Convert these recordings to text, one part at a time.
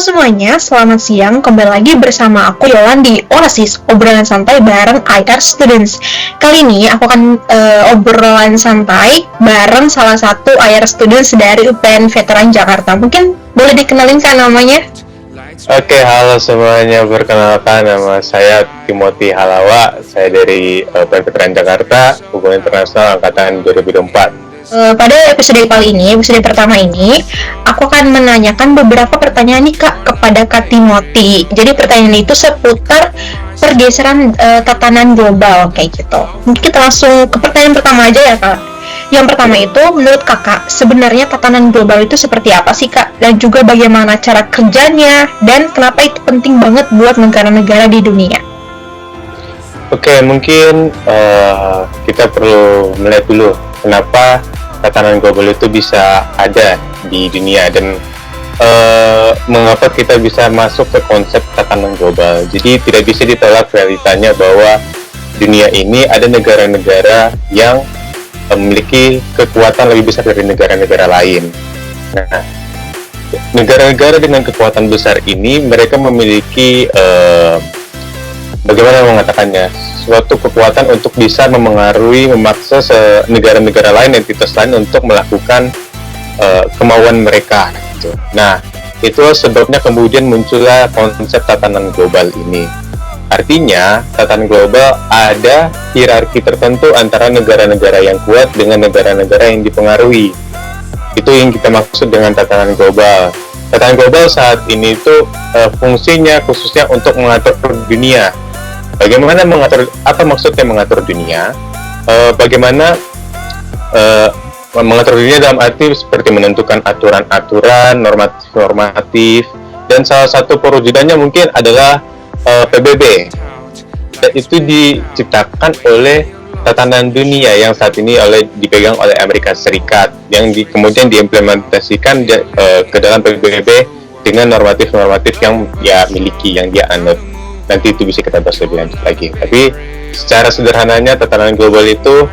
semuanya, selamat siang. Kembali lagi bersama aku Yolan di Oasis, obrolan santai bareng IR Students. Kali ini aku akan obrolan santai bareng salah satu IR Students dari UPN Veteran Jakarta. Mungkin boleh dikenalin kan namanya? Oke, halo semuanya. Perkenalkan, nama saya Timothy Halawa. Saya dari UPN Veteran Jakarta, Hubungan Internasional Angkatan 2004. Pada episode kali ini, episode pertama ini, aku akan menanyakan beberapa pertanyaan nih Kak kepada Kak Timothy. Jadi pertanyaan itu seputar pergeseran tatanan global kayak gitu. Mungkin kita langsung ke pertanyaan pertama aja ya Kak. Yang pertama itu, menurut Kakak, sebenarnya tatanan global itu seperti apa sih Kak? Dan juga bagaimana cara kerjanya, dan kenapa itu penting banget buat negara-negara di dunia? Oke, mungkin kita perlu melihat dulu kenapa tatanan global itu bisa ada di dunia dan mengapa kita bisa masuk ke konsep tatanan global. Jadi tidak bisa ditolak realitanya bahwa dunia ini ada negara-negara yang memiliki kekuatan lebih besar dari negara-negara lain. Nah, negara-negara dengan kekuatan besar ini mereka memiliki bagaimana mengatakannya, suatu kekuatan untuk bisa memengaruhi, memaksa negara-negara lain, entitas lain untuk melakukan kemauan mereka gitu. Nah, itu sebabnya kemudian muncullah konsep tatanan global ini. Artinya, tatanan global ada hierarki tertentu antara negara-negara yang kuat dengan negara-negara yang dipengaruhi. Itu yang kita maksud dengan tatanan global. Tatanan global saat ini itu fungsinya khususnya untuk mengatur dunia. Bagaimana mengatur, apa maksudnya mengatur dunia? Bagaimana mengatur dunia dalam arti seperti menentukan aturan-aturan, normatif-normatif, dan salah satu perwujudannya mungkin adalah PBB. Dan itu diciptakan oleh tatanan dunia yang saat ini dipegang oleh Amerika Serikat, yang kemudian diimplementasikan ke dalam PBB dengan normatif-normatif yang dia miliki, yang dia anut. Nanti itu bisa kita bahas lebih lanjut lagi. Tapi secara sederhananya tatanan global itu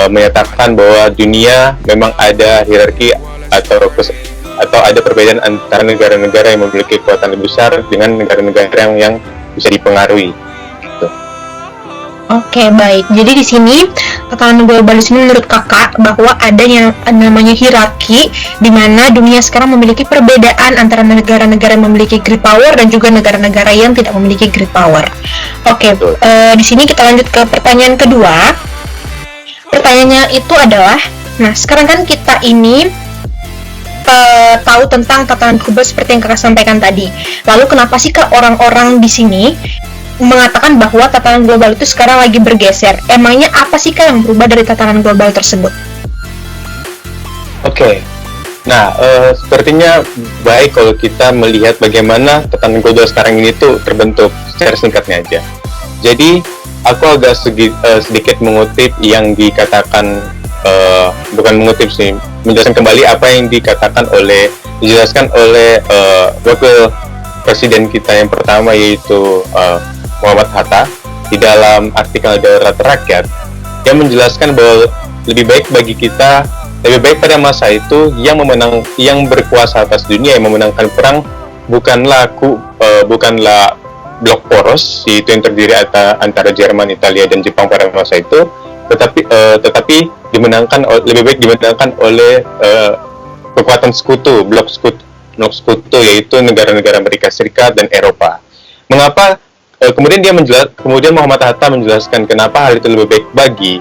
menyatakan bahwa dunia memang ada hierarki atau ada perbedaan antara negara-negara yang memiliki kekuatan lebih besar dengan negara-negara yang bisa dipengaruhi. Gitu. Oke, baik. Jadi di sini tatanan global di sini menurut Kakak bahwa ada yang namanya hierarki, di mana dunia sekarang memiliki perbedaan antara negara-negara yang memiliki great power dan juga negara-negara yang tidak memiliki great power. Oke, di sini kita lanjut ke pertanyaan kedua. Pertanyaannya itu adalah, nah sekarang kan kita ini tahu tentang tatanan global seperti yang Kakak sampaikan tadi. Lalu kenapa sih Kak orang-orang di sini mengatakan bahwa tatanan global itu sekarang lagi bergeser? Emangnya apa sih Kak yang berubah dari tatanan global tersebut? Oke. Nah, sepertinya baik kalau kita melihat bagaimana tatanan global sekarang ini tuh terbentuk secara singkatnya aja. Jadi, aku agak sedikit mengutip yang dikatakan, bukan mengutip sih, menjelaskan kembali apa yang dijelaskan oleh wakil presiden kita yang pertama, yaitu Muhammad Hatta, di dalam artikel Darurat Rakyat, yang menjelaskan bahwa lebih baik pada masa itu yang berkuasa atas dunia, yang memenangkan perang bukanlah blok poros, yaitu yang terdiri antara Jerman, Italia, dan Jepang pada masa itu, tetapi lebih baik dimenangkan oleh kekuatan sekutu, blok sekutu, yaitu negara-negara Amerika Serikat dan Eropa. Mengapa? Kemudian Muhammad Hatta menjelaskan kenapa hal itu lebih baik bagi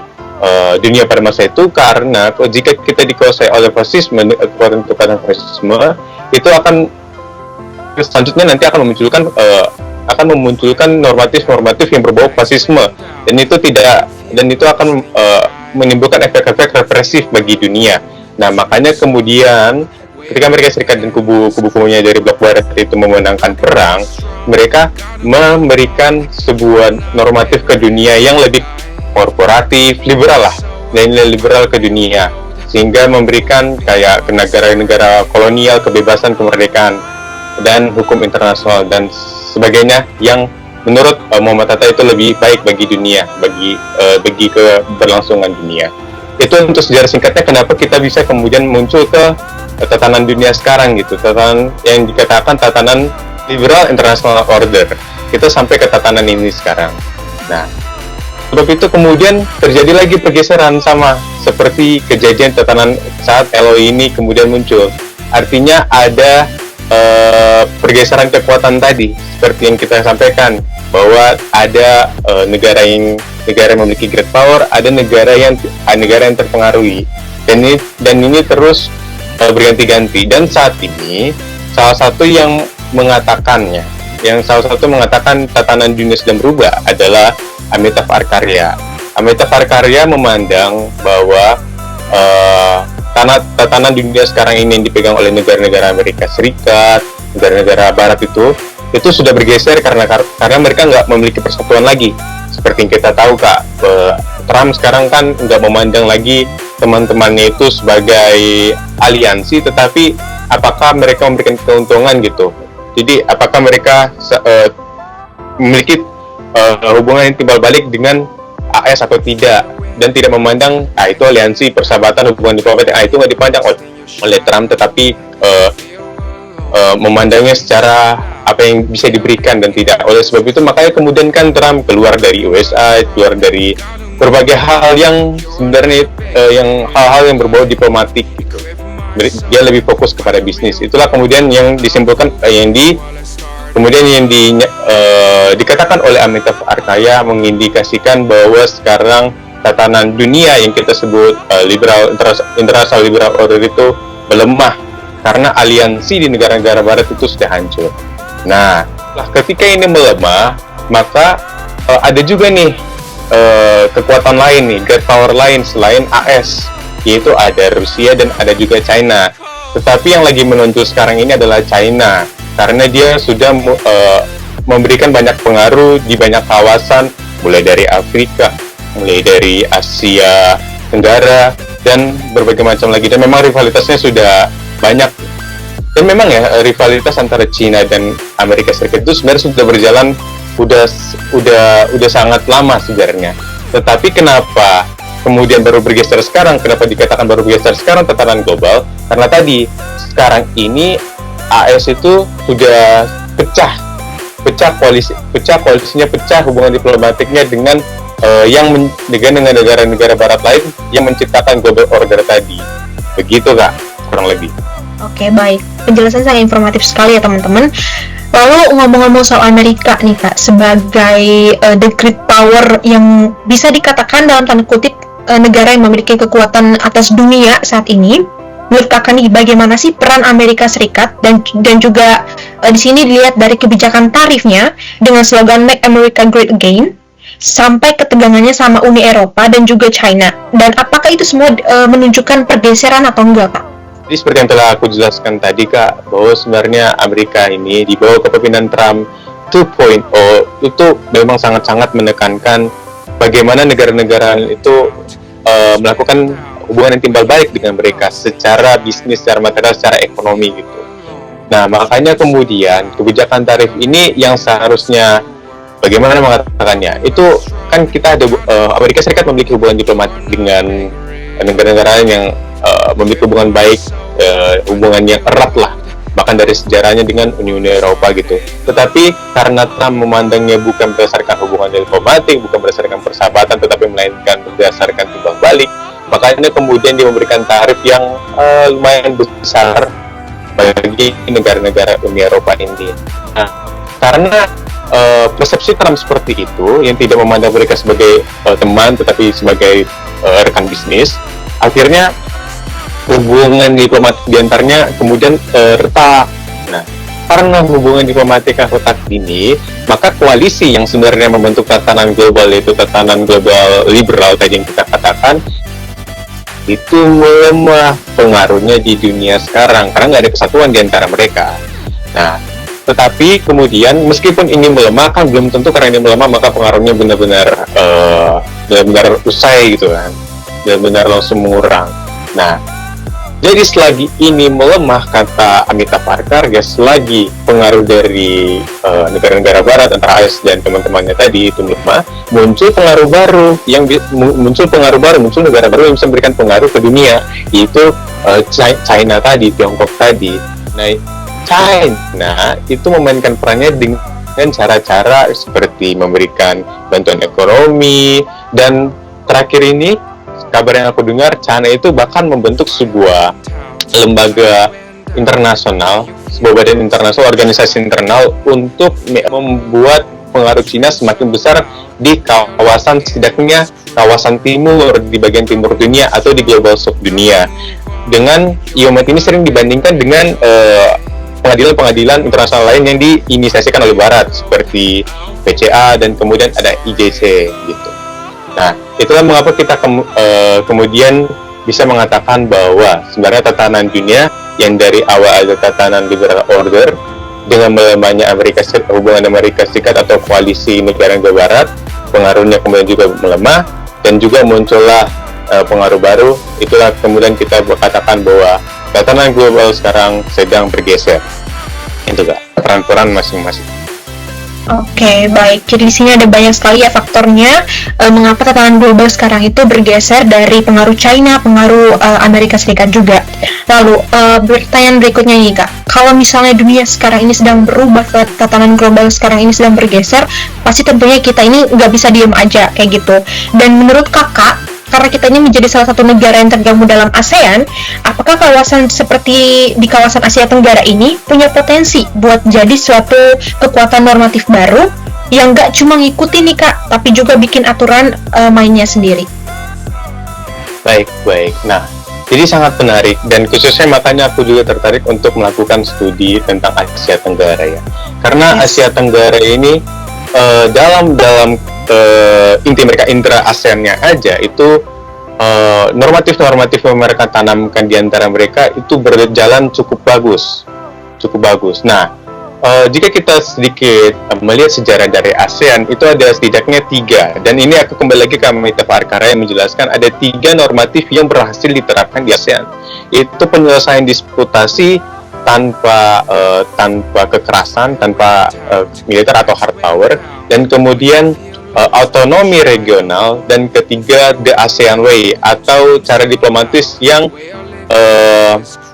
dunia pada masa itu, karena jika kita dikuasai oleh fasisme, kekuatan fasisme itu selanjutnya nanti akan memunculkan normatif-normatif yang berbau fasisme, dan itu akan menimbulkan efek-efek represif bagi dunia. Nah, makanya kemudian ketika Amerika Serikat dan kubu-kubunya dari blok barat itu memenangkan perang, mereka memberikan sebuah normatif ke dunia yang lebih korporatif, liberal lah, nilai liberal ke dunia, sehingga memberikan kayak ke negara-negara kolonial kebebasan, kemerdekaan, dan hukum internasional dan sebagainya yang menurut Muhammad Hatta itu lebih baik bagi dunia, bagi keberlangsungan dunia. Itu untuk sejarah singkatnya kenapa kita bisa kemudian muncul ke tatanan dunia sekarang gitu, tatanan yang dikatakan tatanan liberal international order. Kita sampai ke tatanan ini sekarang. Nah, sebab itu kemudian terjadi lagi pergeseran sama seperti kejadian tatanan saat LOI ini kemudian muncul. Artinya ada pergeseran kekuatan tadi seperti yang kita sampaikan bahwa ada negara yang memiliki great power, ada negara yang terpengaruhi, dan ini terus berganti-ganti. Dan saat ini salah satu yang mengatakan tatanan dunia sedang berubah adalah Amitav Arkarya. Amitav Arkarya memandang bahwa tatanan dunia sekarang ini yang dipegang oleh negara-negara Amerika Serikat, negara-negara Barat itu sudah bergeser karena mereka nggak memiliki persatuan lagi. Seperti yang kita tahu Kak, Trump sekarang kan nggak memandang lagi teman-temannya itu sebagai aliansi, tetapi apakah mereka memberikan keuntungan gitu. Jadi apakah mereka memiliki hubungan yang timbal balik dengan AS atau tidak, dan tidak memandang itu aliansi, persahabatan, hubungan diplomatik, itu nggak dipandang oleh Trump, tetapi memandangnya secara apa yang bisa diberikan dan tidak. Oleh sebab itu makanya kemudian kan Trump keluar dari USA, keluar dari berbagai hal yang sebenarnya hal-hal yang berbau diplomatik gitu. Dia lebih fokus kepada bisnis. Itulah kemudian yang disimpulkan dikatakan oleh Amitav Arkarya, mengindikasikan bahwa sekarang tatanan dunia yang kita sebut liberal international liberal order itu melemah karena aliansi di negara-negara barat itu sudah hancur. Nah, ketika ini melemah, maka ada juga nih kekuatan lain nih, great power lain selain AS, yaitu ada Rusia dan ada juga China. Tetapi yang lagi menonjol sekarang ini adalah China, karena dia sudah memberikan banyak pengaruh di banyak kawasan, mulai dari Afrika, mulai dari Asia Tenggara, dan berbagai macam lagi. Dan memang rivalitasnya sudah banyak. Dan memang ya, rivalitas antara China dan Amerika Serikat itu sebenarnya sudah berjalan udah sangat lama sebenarnya. Tetapi kenapa kemudian baru bergeser sekarang? Kenapa dikatakan baru bergeser sekarang tatanan global? Karena tadi sekarang ini AS itu sudah pecah koalisinya, pecah hubungan diplomatiknya dengan dengan negara-negara barat lain yang menciptakan global order tadi. Begitu Kak, kurang lebih. Oke, baik. Penjelasan sangat informatif sekali ya teman-teman. Lalu ngomong-ngomong soal Amerika nih Kak, sebagai the great power yang bisa dikatakan dalam tanda kutip negara yang memiliki kekuatan atas dunia saat ini, menurut Kakak nih bagaimana sih peran Amerika Serikat dan juga di sini dilihat dari kebijakan tarifnya dengan slogan Make America Great Again sampai ketegangannya sama Uni Eropa dan juga China, dan apakah itu semua menunjukkan pergeseran atau enggak Kak? Jadi seperti yang telah aku jelaskan tadi Kak, bahwa sebenarnya Amerika ini di bawah kepemimpinan Trump 2.0 itu memang sangat-sangat menekankan bagaimana negara-negara itu melakukan hubungan yang timbal balik dengan mereka secara bisnis, secara material, secara ekonomi gitu. Nah, makanya kemudian kebijakan tarif ini yang seharusnya bagaimana mengatakannya? Itu kan kita ada Amerika Serikat memiliki hubungan diplomatik dengan negara-negara yang memiliki hubungan baik, hubungan yang erat lah, bahkan dari sejarahnya dengan Uni Eropa gitu. Tetapi karena Trump memandangnya bukan berdasarkan hubungan diplomatik, bukan berdasarkan persahabatan, tetapi melainkan berdasarkan timbal balik, makanya kemudian dia memberikan tarif yang lumayan besar bagi negara-negara Uni Eropa ini. Nah, karena persepsi Trump seperti itu, yang tidak memandang mereka sebagai teman, tetapi sebagai rekan bisnis, akhirnya hubungan diplomatik diantaranya kemudian retak. Nah, karena hubungan diplomatik yang retak ini, maka koalisi yang sebenarnya membentuk tatanan global, yaitu tatanan global liberal tadi yang kita katakan, itu melemah pengaruhnya di dunia sekarang karena nggak ada kesatuan di antara mereka. Nah, tetapi kemudian meskipun ini melemah, kan belum tentu karena ini melemah maka pengaruhnya benar-benar usai gitu kan, benar-benar langsung mengurang. Nah, jadi selagi ini melemah, kata Amitav Arkarya, selagi pengaruh dari negara-negara barat antara AS dan teman-temannya tadi itu melemah, muncul pengaruh baru muncul negara baru yang bisa memberikan pengaruh ke dunia, yaitu China tadi, Tiongkok tadi. Nah, China itu memainkan perannya dengan cara-cara seperti memberikan bantuan ekonomi, dan terakhir ini kabar yang aku dengar, China itu bahkan membentuk sebuah lembaga internasional, sebuah badan internasional, organisasi internal untuk membuat pengaruh Cina semakin besar di kawasan, setidaknya kawasan timur, di bagian timur dunia atau di global south dunia. Dengan IOMT ini sering dibandingkan dengan pengadilan-pengadilan internasional lain yang diinisiasikan oleh Barat seperti PCA dan kemudian ada ICC gitu. Nah, itulah mengapa kita kemudian bisa mengatakan bahwa sebenarnya tatanan dunia yang dari awal ada tatanan liberal order dengan melemahnya hubungan Amerika Serikat atau koalisi negara-negara Barat, pengaruhnya kemudian juga melemah dan juga muncullah pengaruh baru. Itulah kemudian kita katakan bahwa tatanan global sekarang sedang bergeser. Itu Kak, peran-peran masing-masing. Oke, baik. Jadi di sini ada banyak sekali ya faktornya mengapa tatanan global sekarang itu bergeser dari pengaruh China, pengaruh Amerika Serikat juga. Lalu pertanyaan berikutnya nih Kak, kalau misalnya dunia sekarang ini sedang berubah, tatanan global sekarang ini sedang bergeser, pasti tentunya kita ini nggak bisa diem aja kayak gitu. Dan menurut Kakak, karena kita ini menjadi salah satu negara yang tergabung dalam ASEAN, apakah kawasan seperti di kawasan Asia Tenggara ini punya potensi buat jadi suatu kekuatan normatif baru yang nggak cuma ngikutin nih Kak, tapi juga bikin aturan mainnya sendiri? Baik. Nah, jadi sangat menarik, dan khususnya makanya aku juga tertarik untuk melakukan studi tentang Asia Tenggara ya. Karena Asia Tenggara ini dalam inti mereka, intra ASEAN-nya aja itu normatif-normatif yang mereka tanamkan di antara mereka itu berjalan cukup bagus. Nah, jika kita sedikit melihat sejarah dari ASEAN, itu ada setidaknya 3, dan ini aku kembali lagi ke Amita Farkara yang menjelaskan ada 3 normatif yang berhasil diterapkan di ASEAN. Itu penyelesaian disputasi tanpa kekerasan, tanpa militer atau hard power, dan kemudian autonomi regional, dan ketiga The ASEAN Way atau cara diplomatis yang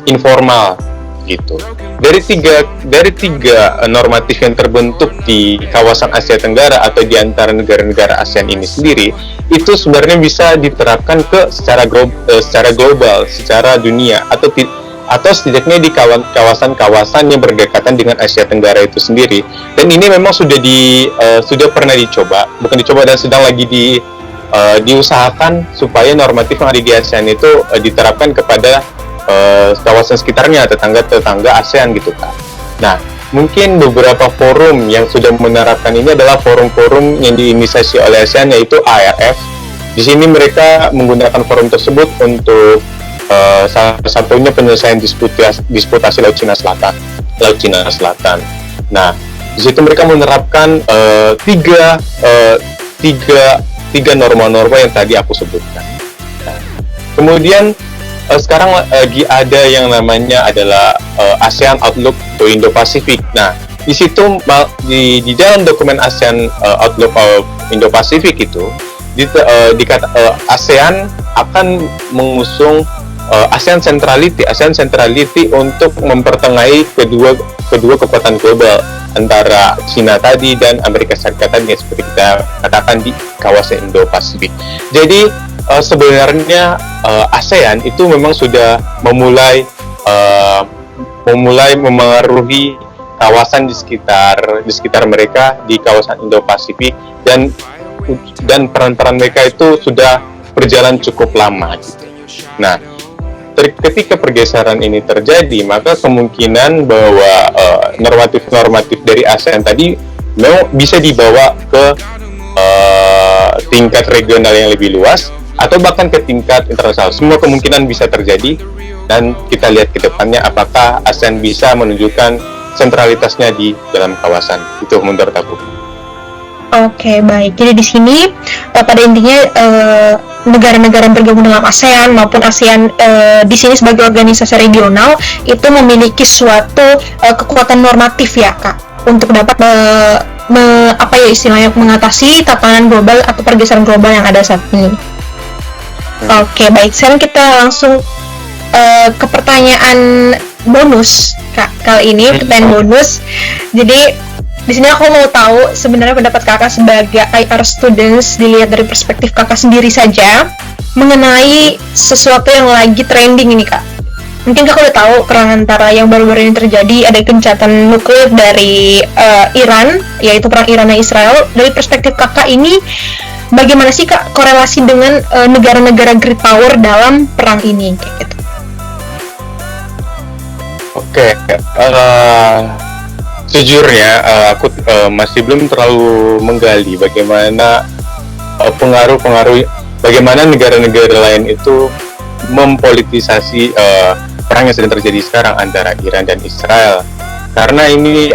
informal gitu. Dari tiga normatif yang terbentuk di kawasan Asia Tenggara atau di antara negara-negara ASEAN ini sendiri, itu sebenarnya bisa diterapkan secara global, secara dunia, atau setidaknya di kawasan-kawasan yang berdekatan dengan Asia Tenggara itu sendiri. Dan ini memang sudah pernah dicoba dan sedang lagi diusahakan supaya normatif yang ada di ASEAN itu diterapkan kepada kawasan sekitarnya, tetangga ASEAN gitu kan. Nah, mungkin beberapa forum yang sudah menerapkan ini adalah forum-forum yang diinisiasi oleh ASEAN, yaitu ARF. Di sini mereka menggunakan forum tersebut untuk salah satunya penyelesaian disputasi Laut Cina Selatan. Nah, di situ mereka menerapkan tiga norma-norma yang tadi aku sebutkan. Nah, kemudian sekarang lagi ada yang namanya adalah ASEAN Outlook to Indo-Pacific. Nah, di situ di dalam dokumen ASEAN Outlook of Indo-Pacific itu ASEAN akan mengusung ASEAN Centrality untuk mempertengahi kedua kekuatan global antara Cina tadi dan Amerika Serikat tadi, seperti kita katakan di kawasan Indo-Pasifik. Jadi sebenarnya ASEAN itu memang sudah memulai memengaruhi kawasan di sekitar mereka di kawasan Indo-Pasifik, dan peran-peran mereka itu sudah berjalan cukup lama gitu. Nah, ketika pergeseran ini terjadi, maka kemungkinan bahwa normatif-normatif dari ASEAN tadi bisa dibawa ke tingkat regional yang lebih luas atau bahkan ke tingkat internasional. Semua kemungkinan bisa terjadi, dan kita lihat ke depannya apakah ASEAN bisa menunjukkan sentralitasnya di dalam kawasan. Itu menurut aku. Oke, baik. Jadi di sini pada intinya negara-negara yang bergabung dalam ASEAN maupun ASEAN di sini sebagai organisasi regional itu memiliki suatu kekuatan normatif ya Kak, untuk dapat istilahnya mengatasi tatanan global atau pergeseran global yang ada saat ini. Oke, baik. Sekarang kita langsung ke pertanyaan bonus Kak kali ini, pertanyaan bonus. Jadi di sini aku mau tahu sebenarnya pendapat kakak sebagai IR students dilihat dari perspektif kakak sendiri saja mengenai sesuatu yang lagi trending ini Kak. Mungkin kakak udah tahu perang antara yang baru-baru ini terjadi, ada gencatan nuklir dari Iran, yaitu perang Iran dan Israel. Dari perspektif kakak ini, bagaimana sih Kak korelasi dengan negara-negara great power dalam perang ini? Kayak gitu. Oke, sejujurnya aku masih belum terlalu menggali bagaimana pengaruh-pengaruh, bagaimana negara-negara lain itu mempolitisasi perang yang sedang terjadi sekarang antara Iran dan Israel. Karena ini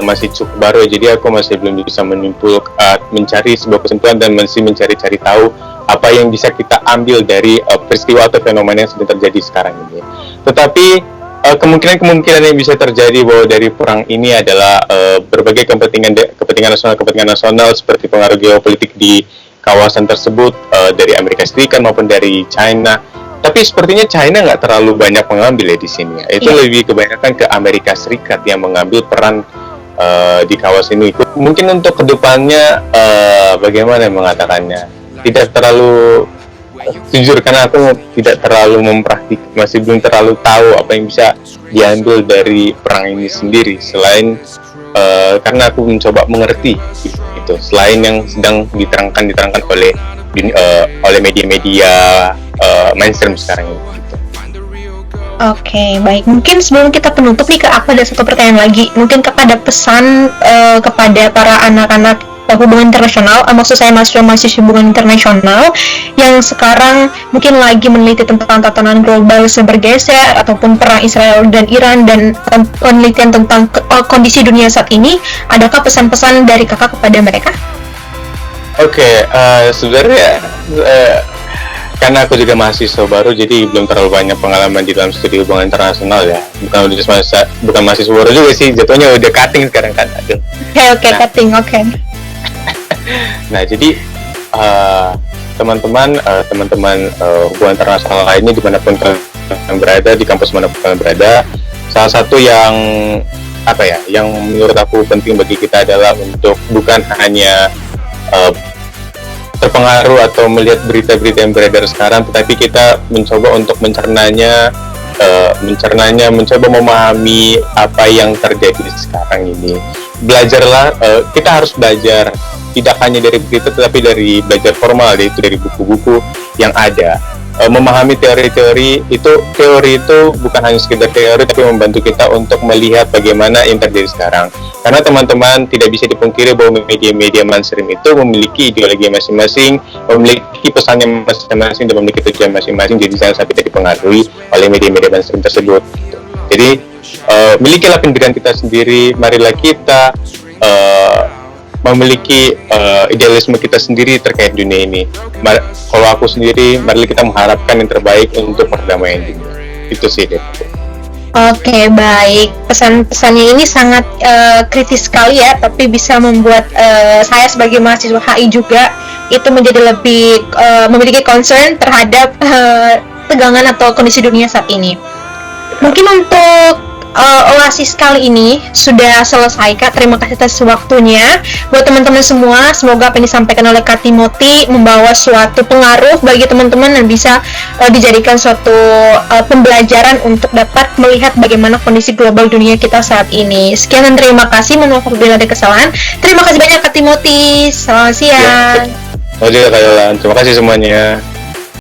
masih cukup baru, jadi aku masih belum bisa mencari sebuah kesimpulan dan masih mencari-cari tahu apa yang bisa kita ambil dari peristiwa atau fenomena yang sedang terjadi sekarang ini. Tetapi kemungkinan yang bisa terjadi bahwa dari perang ini adalah berbagai kepentingan nasional seperti pengaruh geopolitik di kawasan tersebut dari Amerika Serikat maupun dari China. Tapi sepertinya China nggak terlalu banyak mengambil ya di sini. Itu lebih kebanyakan ke Amerika Serikat yang mengambil peran di kawasan ini. Mungkin untuk kedepannya bagaimana mengatakannya, tidak terlalu jujur karena aku tidak terlalu masih belum terlalu tahu apa yang bisa diambil dari perang ini sendiri selain karena aku mencoba mengerti itu selain yang sedang diterangkan oleh media-media mainstream sekarang ini. Oke, baik. Mungkin sebelum kita penutup nih Kak, aku ada satu pertanyaan lagi. Mungkin Kak ada pesan kepada para anak-anak hubungan internasional, maksud saya mahasiswa hubungan internasional yang sekarang mungkin lagi meneliti tentang tatanan global bergeser ataupun perang Israel dan Iran dan penelitian tentang kondisi dunia saat ini, adakah pesan-pesan dari kakak kepada mereka? Oke, sebenarnya karena aku juga mahasiswa baru, jadi belum terlalu banyak pengalaman di dalam studi hubungan internasional ya. Bukan mahasiswa baru juga sih, jatuhnya udah cutting sekarang kan. Oke, cutting, oke. Nah, jadi teman-teman hubungan internasional lainnya dimanapun kalian berada, di kampus manapun kalian berada, salah satu yang yang menurut aku penting bagi kita adalah untuk bukan hanya terpengaruh atau melihat berita-berita yang beredar sekarang, tetapi kita mencoba untuk mencernanya, mencoba memahami apa yang terjadi sekarang ini. Belajarlah, kita harus belajar tidak hanya dari berita tetapi dari belajar formal, yaitu dari buku-buku yang ada. Memahami teori itu bukan hanya sekedar teori tapi membantu kita untuk melihat bagaimana yang terjadi sekarang. Karena teman-teman tidak bisa dipungkiri bahwa media-media mainstream itu memiliki ideologi masing-masing, memiliki pesannya masing-masing dan memiliki tujuan masing-masing, jadi jangan sampai dipengaruhi oleh media-media mainstream tersebut. Jadi milikilah pendidikan kita sendiri, marilah kita memiliki idealisme kita sendiri terkait dunia ini. Kalau aku sendiri, mari kita mengharapkan yang terbaik untuk perdamaian dunia. Itu sih deh. Oke, baik. Pesan-pesannya ini sangat kritis sekali ya, tapi bisa membuat saya sebagai mahasiswa HI juga itu menjadi lebih memiliki concern terhadap tegangan atau kondisi dunia saat ini. Mungkin untuk Oasis kali ini sudah selesai Kak. Terima kasih atas waktunya. Buat teman-teman semua, semoga apa yang disampaikan oleh Kak Timothy membawa suatu pengaruh bagi teman-teman dan bisa dijadikan suatu pembelajaran untuk dapat melihat bagaimana kondisi global dunia kita saat ini. Sekian dan terima kasih. Mohon maaf apabila ada kesalahan. Terima kasih banyak Kak Timothy. Selamat siang. Ya, Kak Yolan. Terima kasih semuanya.